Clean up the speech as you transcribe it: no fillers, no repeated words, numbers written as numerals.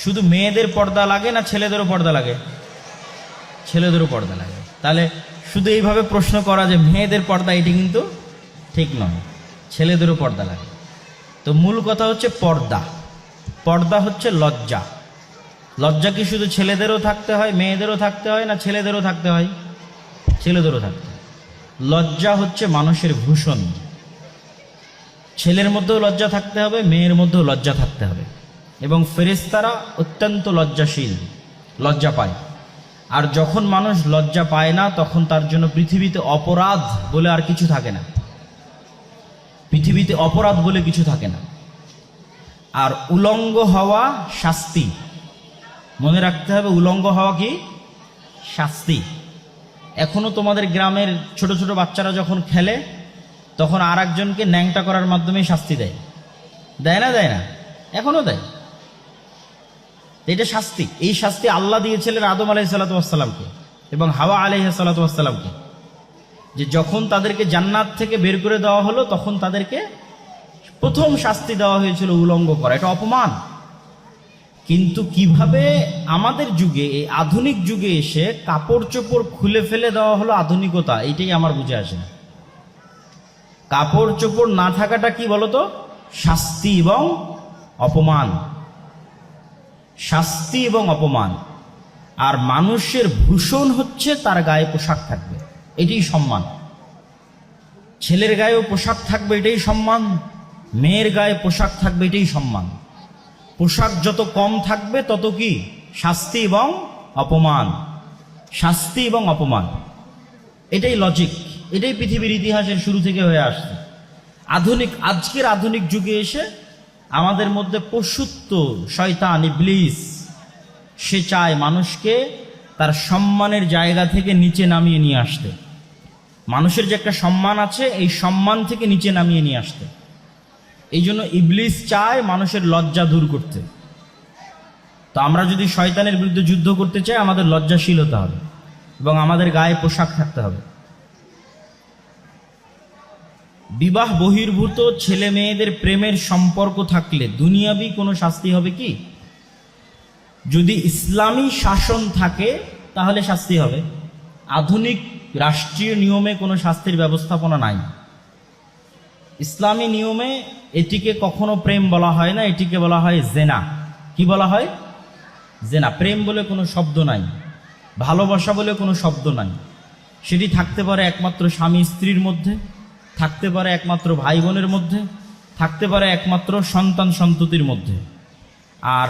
শুধু মেয়েদের পর্দা লাগে না ছেলেদেরও পর্দা লাগে? ছেলেদেরও পর্দা লাগে। তাহলে শুধু এইভাবে প্রশ্ন করা যে মেয়েদের পর্দা, এটি কিন্তু ঠিক নয়, ছেলেদেরও পর্দা লাগে। তো মূল কথা হচ্ছে পর্দা। পর্দা হচ্ছে লজ্জা। লজ্জা কি শুধু ছেলেদেরও থাকতে হয়, মেয়েদেরও থাকতে হয়, না ছেলেদেরও থাকতে হয়? ছেলেদেরও থাকতে হয়। লজ্জা হচ্ছে মানুষের ভূষণ। ছেলের মধ্যেও লজ্জা থাকতে হবে, মেয়ের মধ্যেও লজ্জা থাকতে হবে। এবং ফেরেশতারা অত্যন্ত লজ্জাশীল, লজ্জা পায়। আর যখন মানুষ লজ্জা পায় না, তখন তার জন্য পৃথিবীতে অপরাধ বলে আর কিছু থাকে না। পৃথিবীতে অপরাধ বলে কিছু থাকে না। আর উলঙ্গ হওয়া শাস্তি, মনে রাখতে হবে, উলঙ্গ হওয়া কি শাস্তি। এখনো তোমাদের গ্রামের ছোট ছোট বাচ্চারা যখন খেলে, তখন আর একজনকে ন্যাংটা করার মাধ্যমে শাস্তি দেয়, দেয় না? দেয় না? এখনো দেয়। এটা শাস্তি। এই শাস্তি আল্লাহ দিয়েছিলেন আদম আলাইহিসসালাতু এবং হাওয়া আলাইহিসসালাতু, যে যখন তাদেরকে জান্নাত থেকে বের করে দেওয়া হলো, তখন তাদেরকে প্রথম শাস্তি দেওয়া হয়েছিল উলঙ্গ করা। এটা অপমান। কিন্তু কিভাবে আমাদের যুগে, এই আধুনিক যুগে এসে কাপড় চোপড় খুলে ফেলে দেওয়া হলো আধুনিকতা, এইটাই আমার বুঝে আসে না। কাপড় চোপড় না থাকাটা কি বলতো? শাস্তি এবং অপমান। শাস্তি এবং অপমান। আর মানুষের ভূষণ হচ্ছে তার গায়ে পোশাক থাকবে, এটাই সম্মান। ছেলের গায়েও পোশাক থাকবে, এটাই সম্মান। মেয়ের গায়ে পোশাক থাকবে, এটাই সম্মান। পোশাক যত কম থাকবে তত কি শাস্তি এবং অপমান। শাস্তি এবং অপমান, এটাই লজিক। এটাই পৃথিবীর ইতিহাসের শুরু থেকে হয়ে আসছে। আজকের আধুনিক যুগে এসে আমাদের মধ্যে পশুত্ব, শয়তান, ইবলিস, সে চায় মানুষকে তার সম্মানের জায়গা থেকে নিচে নামিয়ে নিয়ে আসতে। মানুষের যে একটা সম্মান আছে, এই সম্মান থেকে নিচে নামিয়ে নিয়ে আসতে। এই জন্য ইবলিস চায় মানুষের লজ্জা দূর করতে। তো আমরা যদি শয়তানের বিরুদ্ধে যুদ্ধ করতে চাই, আমাদের লজ্জাশীল হতে হবে এবং আমাদের গায়ে পোশাক থাকতে হবে। বিবাহ বহির্ভূত ছেলে মেয়েদের প্রেমের সম্পর্ক থাকলে দুনিয়াবি কোনো শাস্তি হবে কি? যদি ইসলামী শাসন থাকে তাহলে শাস্তি হবে। আধুনিক রাষ্ট্রীয় নিয়মে কোনো শাস্তির ব্যবস্থাপনা নাই। ইসলামী নিয়মে এটিকে কখনো প্রেম বলা হয় না, এটিকে বলা হয় জেনা। কি বলা হয়? জেনা। প্রেম বলে কোনো শব্দ নাই, ভালোবাসা বলে কোনো শব্দ নাই। সেটি থাকতে পারে একমাত্র স্বামী স্ত্রীর মধ্যে, থাকতে পারে একমাত্র ভাই বোনের মধ্যে, থাকতে পারে একমাত্র সন্তান সন্ততির মধ্যে। আর